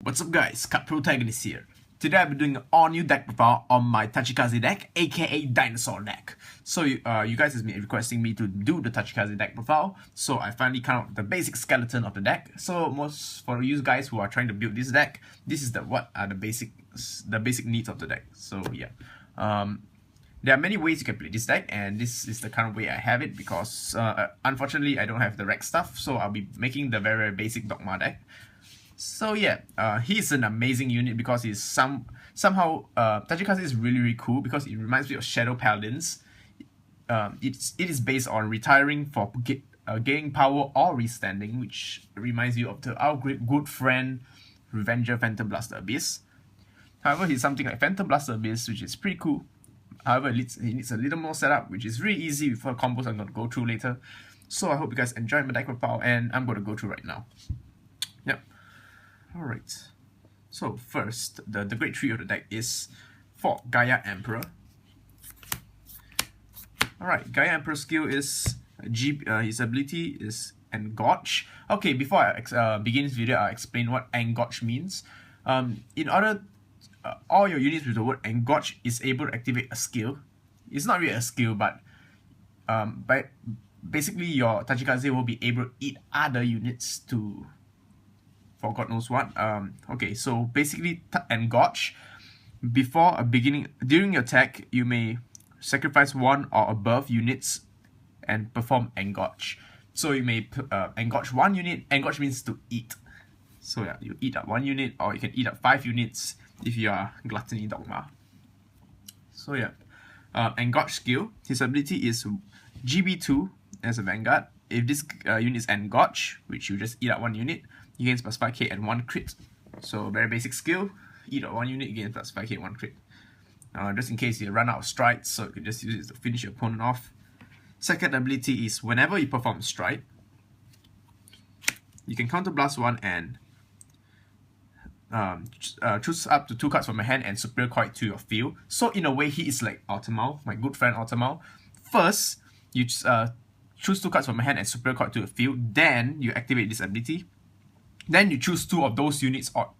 What's up guys, Cut Protagonist here. Today I'll be doing an all new deck profile on my Tachikaze deck, aka Dinosaur deck. So you guys have been requesting me to do the Tachikaze deck profile, so I finally come up with the basic skeleton of the deck. So for you guys who are trying to build this deck, this is what are the basic needs of the deck. So yeah, there are many ways you can play this deck, and this is the current way I have it because unfortunately I don't have the rec stuff, so I'll be making the very basic Dogma deck. So yeah, he's an amazing unit because he's somehow Tachikaze is really cool because it reminds me of Shadow Paladins. It is based on retiring for gaining power or restanding, which reminds you of our good friend Revenger Phantom Blaster Abyss. However, he's something like Phantom Blaster Abyss, which is pretty cool. However, he needs a little more setup, which is really easy for combos I'm going to go through later. So I hope you guys enjoy my deck profile, and I'm going to go through right now. Yep. Alright, so first, the great trio of the deck is for Gaia Emperor. Alright, Gaia Emperor skill is his ability is Engorge. Okay, before I begin this video, I'll explain what Engorge means. In order, all your units with the word Engorge is able to activate a skill. It's not really a skill, but basically your Tachikaze will be able to eat other units for God knows what. Okay, so basically Engorge, during your attack, you may sacrifice one or above units and perform Engorge. So you may Engorge one unit. Engorge means to eat. So yeah, you eat up one unit, or you can eat up 5 units if you are Gluttony Dogma. So yeah, Engorge skill, his ability is GB2 as a Vanguard. If this unit is Engorge, which you just eat up 1 unit, you gain plus 5k and 1 crit. So very basic skill, eat up 1 unit, gain plus 5k and 1 crit. Just in case you run out of strides, so you can just use it to finish your opponent off. Second ability is whenever you perform stride, you can counter blast 1 and choose up to 2 cards from your hand and superior card to your field. So in a way, he is like Ultimao, my good friend Ultimao. First, you choose 2 cards from your hand and superior card to your field. Then you activate this ability. Then you choose 2 of those units, or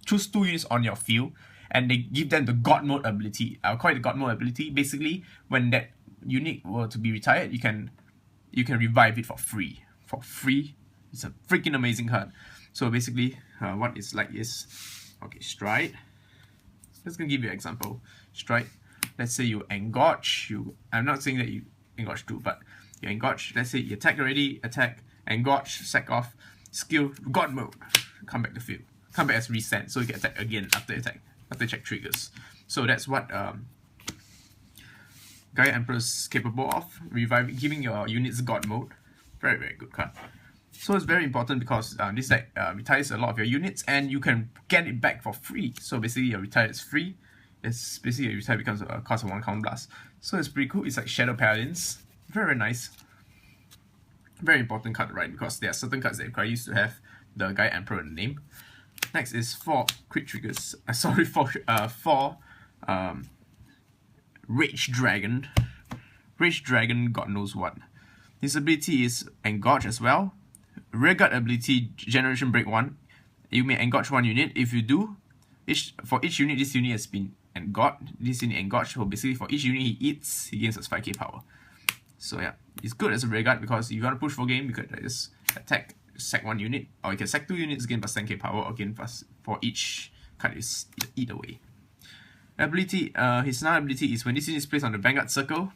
choose 2 units on your field, and they give them the God Mode ability. I'll call it the God Mode ability. Basically, when that unit were to be retired, you can revive it for free. For free, it's a freaking amazing card. So basically, what it's like is, okay, stride. Let's gonna give you an example. Stride. Let's say you engorge. I'm not saying that you engorge too, but you engorge. Let's say you attack already. Attack, engorge, sack off. Skill, God Mode, come back to field. Come back as restand, so you can attack again after check triggers. So that's what Gaia Emperor is capable of, giving your units God Mode. Very good card. So it's very important because this deck retires a lot of your units, and you can get it back for free. So basically your retire is free. It's basically your retire becomes a cost of 1 count blast. So it's pretty cool. It's like Shadow Paladins. Very nice. Very important card, right? Because there are certain cards that require you to have the Gaia Emperor in the name. Next is 4 crit triggers. For Rage Dragon. Rage Dragon, God knows what. His ability is Engorge as well. Rearguard ability, Generation Break 1. You may engorge 1 unit. If you do, for each unit, this unit has been engorged. This unit engorged. So basically, for each unit he eats, he gains us 5k power. So yeah, it's good as a rearguard because if you want to push for game, you could just attack, sack 1 unit, or you can sack 2 units, gain plus 10k power, or gain plus for each card is either way. Ability, his another ability is when this unit is placed on the Vanguard circle,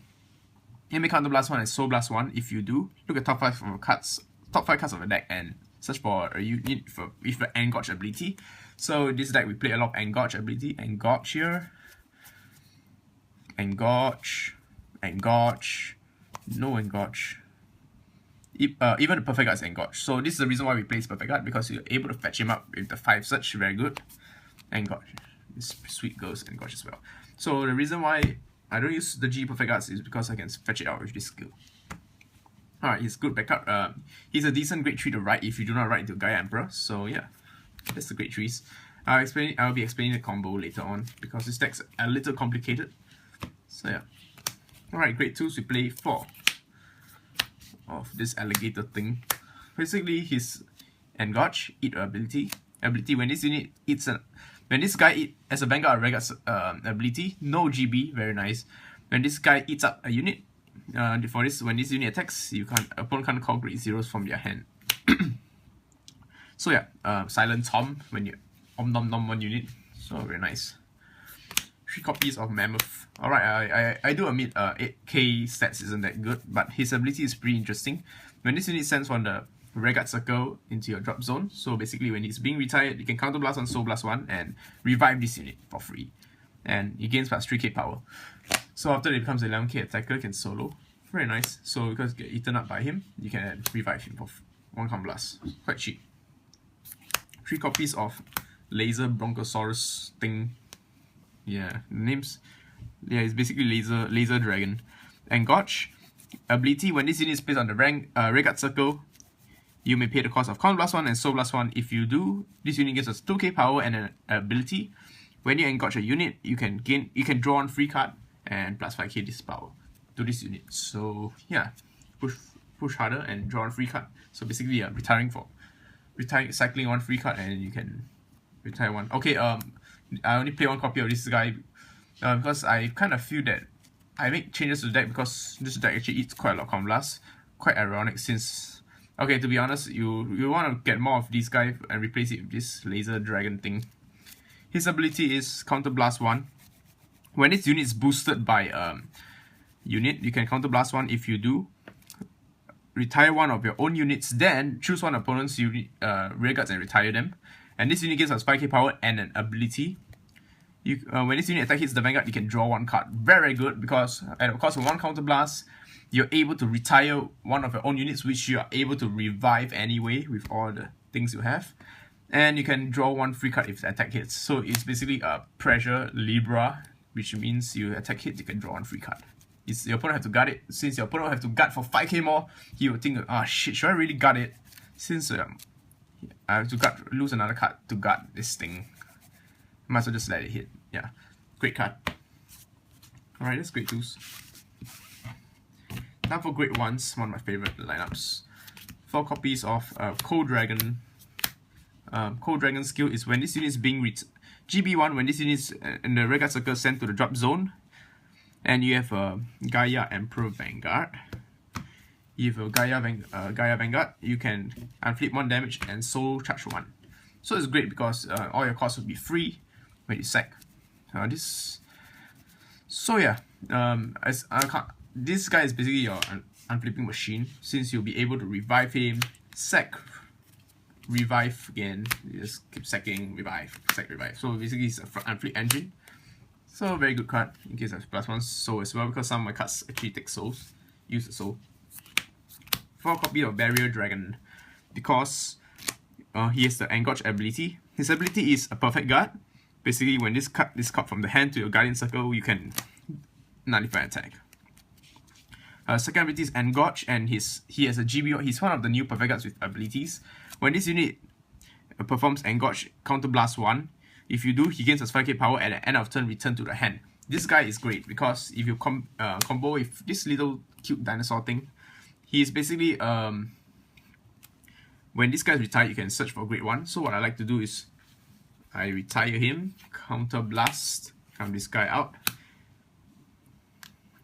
you may counter blast 1 and soul blast 1. If you do, look at top 5 cards of the deck and search for a unit with the Engorge ability. So this deck we play a lot of Engorge ability. Engorge here. Engorge. No Engorge. Even the Perfect Guard is Engorge. So this is the reason why we play Perfect Guard, because you're able to fetch him up with the 5 search. Very good. Engorge. This sweet girl's Engorge as well. So the reason why I don't use the G Perfect Guards is because I can fetch it out with this skill. Alright, he's good backup. He's a decent grade 3 to write if you do not write into Gaia Emperor. So yeah, that's the grade 3s. I'll be explaining the combo later on because this deck's a little complicated. So yeah. Alright, grade 2s we play 4 of this alligator thing. Basically, his Engorge, eat ability. ability, when this unit eats when this guy as a Vanguard or Vanguard's ability, no GB, very nice. When this guy eats up a unit, for this, when this unit attacks, opponent can't call great zeros from their hand. So yeah, Silent Tom when you nom nom one unit, so very nice. 3 copies of Mammoth. Alright, I do admit 8k stats isn't that good, but his ability is pretty interesting. When this unit sends from the Rearguard Circle into your drop zone, so basically when he's being retired, you can counter blast on Soul Blast 1 and revive this unit for free. And he gains plus 3k power. So after it becomes an 11k attacker, you can solo. Very nice. So because you get eaten up by him, you can revive him for 1 counter blast. Quite cheap. 3 copies of Laser Bronchosaurus thing. Yeah, names. Yeah, it's basically Laser Dragon. Engorge. Ability, when this unit is placed on the Rearguard Circle, you may pay the cost of Counter Blast 1 and Soul Blast 1. If you do, this unit gets us 2k power and an ability. When you engorge a unit, you can draw 1 free card and plus 5k this power to this unit. So yeah, push harder and draw 1 free card. So basically, cycling 1 free card and you can retire 1. Okay, I only play 1 copy of this guy because I kind of feel that I make changes to the deck because this deck actually eats quite a lot of Counter Blast. Quite ironic since, okay, to be honest, you want to get more of this guy and replace it with this Laser Dragon thing. His ability is Counter Blast 1. When this unit is boosted by unit, you can Counter Blast 1. If you do, retire 1 of your own units, then choose 1 opponent's unit, rearguards and retire them. And this unit gives us 5k power and an ability. When this unit attack hits the Vanguard, you can draw 1 card. Very good, because at the cost of 1 Counter Blast, you're able to retire 1 of your own units, which you are able to revive anyway with all the things you have. And you can draw 1 free card if the attack hits. So it's basically a Pressure Libra, which means you attack hit, you can draw 1 free card. Your opponent have to guard it. Since your opponent have to guard for 5k more, he will think, ah shit, should I really guard it? Since I have to lose another card to guard this thing, might as well just let it hit. Yeah, great card. Alright, that's great 2s. Now for great 1s, one of my favorite lineups. 4 copies of Cold Dragon. Cold Dragon skill is when this unit is being GB1, when this unit is in the Rearguard Circle sent to the drop zone, and you have a Gaia Emperor Vanguard. You have a Gaia Vanguard, you can unflip 1 damage and soul charge 1. So it's great because all your costs will be free when you sack. So yeah, this guy is basically your unflipping machine, since you'll be able to revive him, sack, revive again, you just keep sacking, revive, sack, revive. So basically it's an unflip engine. So very good card in case I have +1 soul as well, because some of my cards actually take souls, use the soul. 4 copy of Barrier Dragon, because he has the Engorge ability. His ability is a perfect guard. Basically, when this card is cut from the hand to your Guardian Circle, you can nullify attack. Second ability is Engorge, and he has a GB. He's one of the new perfect guards with abilities. When this unit performs Engorge, Counter Blast 1. If you do, he gains us 5k power at the end of turn, return to the hand. This guy is great because if you combo with this little cute dinosaur thing, he is basically when this guy is retired, you can search for grade 1. So what I like to do is I retire him, Counter Blast, count this guy out,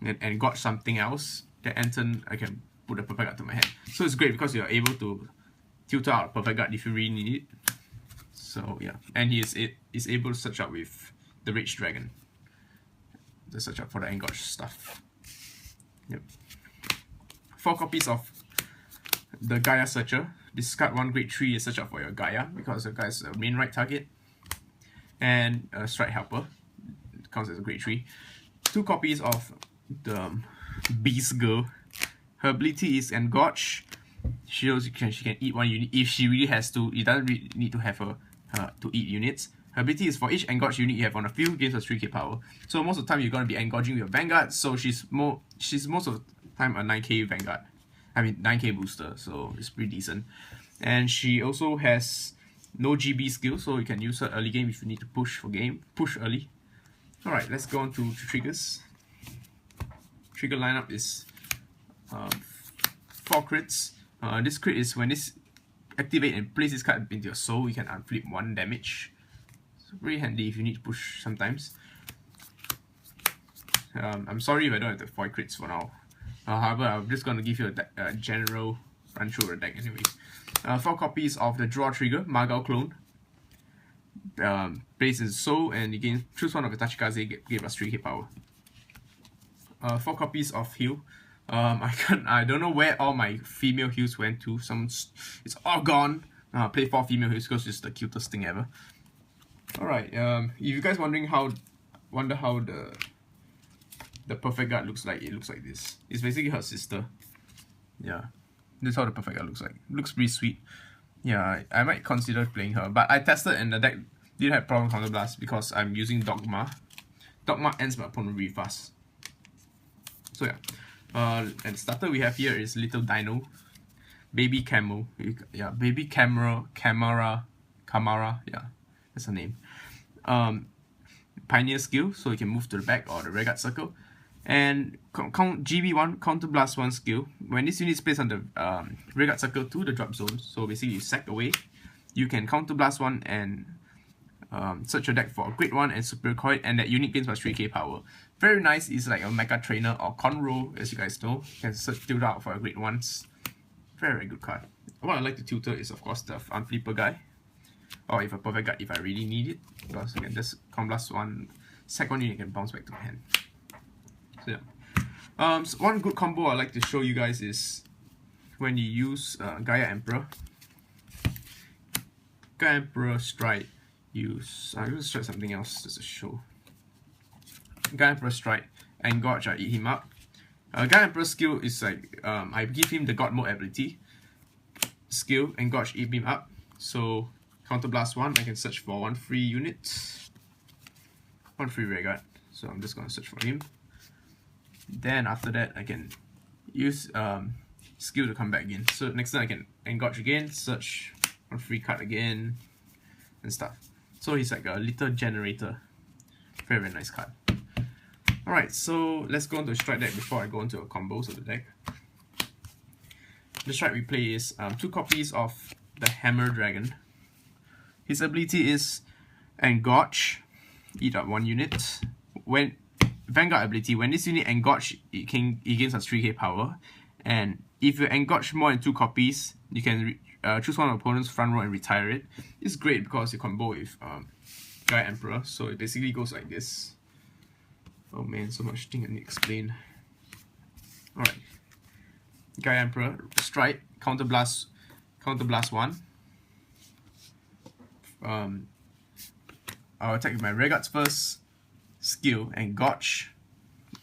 and got something else. Then end turn, I can put a perfect guard to my hand. So it's great because you're able to tutor out a perfect guard if you really need it. So yeah, and he is able to search out with the Rage Dragon. To search out for the Engorge stuff. Yep. 4 copies of the Gaia Searcher. Discard 1 grade 3 and search out for your Gaia, because the Gaia is a main right target. And a Strike Helper, it counts as a grade 3. 2 copies of the Beast Girl. Her ability is Engorge. She can eat 1 unit if she really has to. It doesn't really need to have her to eat units. Her ability is for each Engorge unit you have on the field, gives her 3k power. So most of the time you're gonna be engorging with your Vanguard. So she's most of the time a 9k Vanguard. I mean 9k booster, so it's pretty decent. And she also has no GB skill, so you can use her early game if you need to push early. Alright, let's go on to triggers. Trigger lineup is 4 crits. This crit is when this activate and place this card into your soul, you can unflip 1 damage. It's very handy if you need to push sometimes. I'm sorry if I don't have the foil crits for now. However, I'm just going to give you a general run through the deck anyways. 4 copies of the Draw Trigger, Magao Clone. Place in soul, and you can choose one of the Tachikaze, give us 3k power. 4 copies of heal. I don't know where all my female heals went to. It's all gone. Play 4 female heals because it's the cutest thing ever. Alright, if you guys wonder how the perfect guard looks like, it looks like this. It's basically her sister. Yeah, this is how the perfect guard looks like. Looks pretty sweet. Yeah, I might consider playing her, but I tested and the deck didn't have problem counter blast because I'm using Dogma. Dogma ends my opponent really fast. So yeah, and starter we have here is Little Dino, Baby Camo, yeah, Baby Camera, yeah, that's her name. Pioneer skill, so you can move to the back or the rear guard circle. And GB1 counter blast 1 skill. When this unit is placed on the rear guard circle to the drop zone, so basically you sack away, you can counter blast 1 and search your deck for a Great 1 and Superior Coin, and that unit gains plus 3k power. Very nice. It's like a Mecha Trainer or Conroe, as you guys know. You can search it out for a Great 1s. Very good card. What I like to tutor is of course the Unflipper guy, or if a perfect guard if I really need it, because I can just counter blast 1, sack 1 unit, can bounce back to my hand. So yeah. So one good combo I like to show you guys is when you use Gaia Emperor. Gaia Emperor Stride. I will strike something else just to show. Gaia Emperor Strike, Engorge, I eat him up. Gaia Emperor skill is like, I give him the God Mode ability. Skill, Engorge, eat him up. So, counter blast 1, I can search for 1 free unit. 1 free rear guard. So I'm just gonna search for him. Then after that, I can use skill to come back again. So next time I can Engorge again, search 1 free card again, and stuff. So he's like a little generator. Very, very nice card. Alright, so let's go on to the strike deck before I go into the combos of the deck. The strike we play is 2 copies of the Hammer Dragon. His ability is Engorge, eat up 1 unit. When Vanguard ability, when this unit Engorge, it gains us 3k power. And if you Engorge more than 2 copies, you can choose one of the opponent's front row and retire it. It's great because you combo with Gaia Emperor, so it basically goes like this. Oh man, so much thing I need to explain. Alright. Gaia Emperor, strike, counter blast 1. I'll attack with my rear guards first. Skill, Engorge,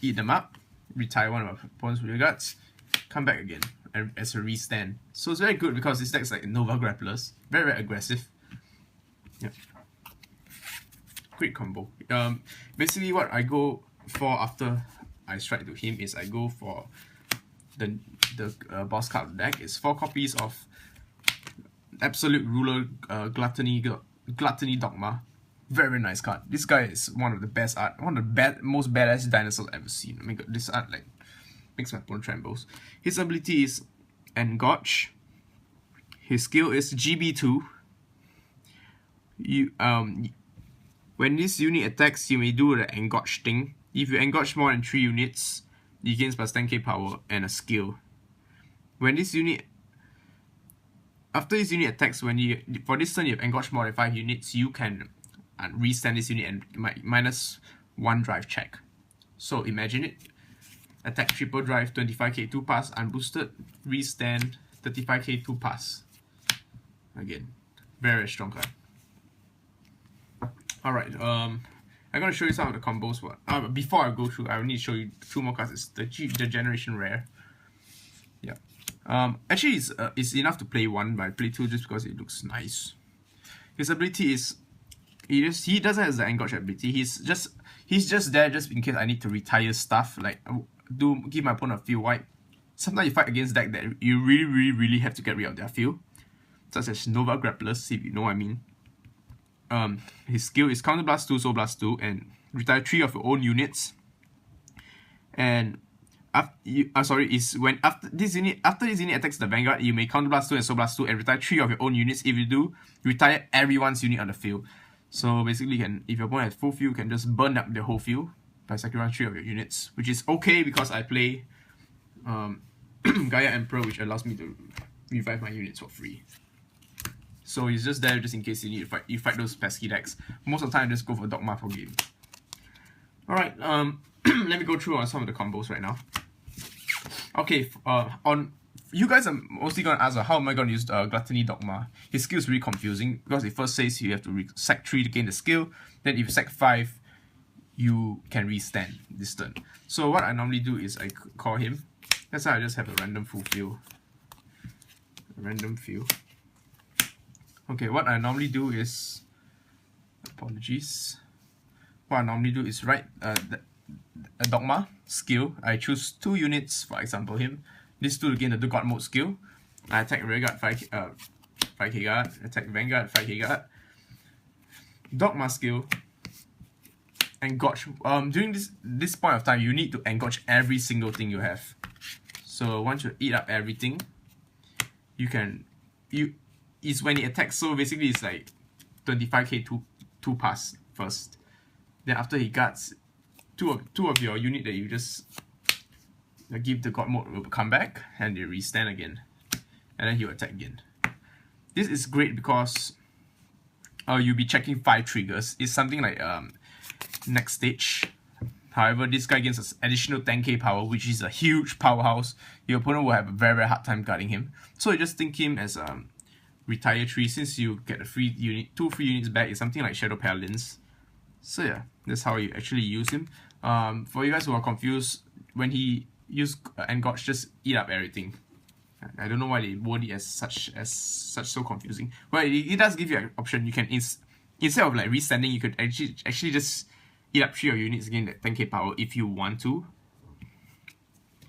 eat them up, retire one of my opponent's rear guards, come back again as a restand. So it's very good because this deck's like Nova Grapplers. Very, very aggressive. Yep. Great combo. Basically what I go for after I strike to him is I go for the boss card of the deck. It's 4 copies of Absolute Ruler Gluttony Dogma. Very, very nice card. This guy is one of the best art, one of the most badass dinosaurs I've ever seen. I mean, this art like makes my opponent trembles. His ability is Engorge. His skill is GB2. When this unit attacks, you may do the Engorge thing. If you Engorge more than 3 units, you gain plus 10k power and a skill. When this unit, after this unit attacks, for this turn you have Engorge more than 5 units, you can restand this unit and minus 1 drive check. So imagine it. Attack triple drive, 25k 2 pass, unboosted, restand, 35k 2 pass. Again, very strong card. Alright, I'm gonna show you some of the combos. But before I go through, I will need to show you 2 more cards. It's the Generation Rare. Yeah. Actually, it's enough to play 1, but I play 2 just because it looks nice. His ability is he doesn't have the Engorge ability. He's just there just in case I need to retire stuff, like give my opponent a field wipe. Sometimes you fight against deck that you really have to get rid of their field, such as Nova Grapplers, if you know what I mean. His skill is Counter Blast 2, Soul Blast 2, and retire 3 of your own units. And is when after this unit attacks the Vanguard, you may counterblast 2 and Soul Blast 2 and retire 3 of your own units. If you do, retire everyone's unit on the field. So basically, if your opponent has full field, you can just burn up the whole field by sacrificing 3 of your units, which is okay because I play Gaia Emperor, which allows me to revive my units for free. So it's just there just in case you need to fight. You fight those pesky decks. Most of the time, just go for Dogma for game. All right. Let me go through on some of the combos right now. Okay. You guys are mostly gonna ask, how am I gonna use Gluttony Dogma? His skill is really confusing because it first says you have to sack 3 to gain the skill. Then if you sack 5, you can restand this turn. So what I normally do is I call him. That's why I just have a random full field. Okay, what I normally do is, apologies. What I normally do is write a Dogma skill. I choose 2 units, for example him. This 2 to gain the God mode skill. I attack Rearguard 5k guard, attack Vanguard 5k guard. Dogma skill. Engorge. During this point of time, you need to engorge every single thing you have. So once you eat up everything, it's when it attacks. So basically, it's like 25k 2 pass first. Then after he guards, two of your unit that you just give the God mode will come back and they restand again, and then he'll attack again. This is great because you'll be checking 5 triggers. It's something like next stage. However, this guy gains an additional 10k power, which is a huge powerhouse. Your opponent will have a very hard time guarding him. So you just think him as retire 3, since you get a free unit, 2 free units back. It's something like Shadow Paladins. So yeah, that's how you actually use him. For you guys who are confused, when he use Engorge, just eat up everything. I don't know why they word it as such so confusing. Well, it does give you an option. You can instead of like restanding, you could actually just eat up 3 of your units again that 10k power if you want to.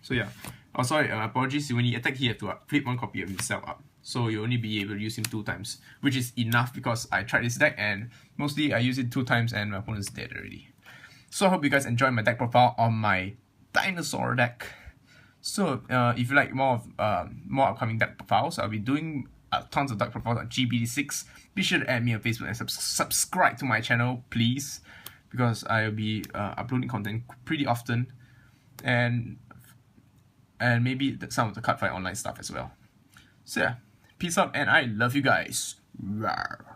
So yeah. Oh sorry, apologies. When he attack, he have to flip 1 copy of himself up. So you only be able to use him 2 times, which is enough because I tried this deck and mostly I use it 2 times and my opponent's dead already. So I hope you guys enjoyed my deck profile on my Dinosaur deck. So if you like more upcoming deck profiles, I'll be doing tons of deck profiles on GBD6. Be sure to add me on Facebook and subscribe to my channel, please, because I'll be uploading content pretty often, and maybe some of the Cardfight Online stuff as well. So yeah, peace out, and I love you guys. Rawr.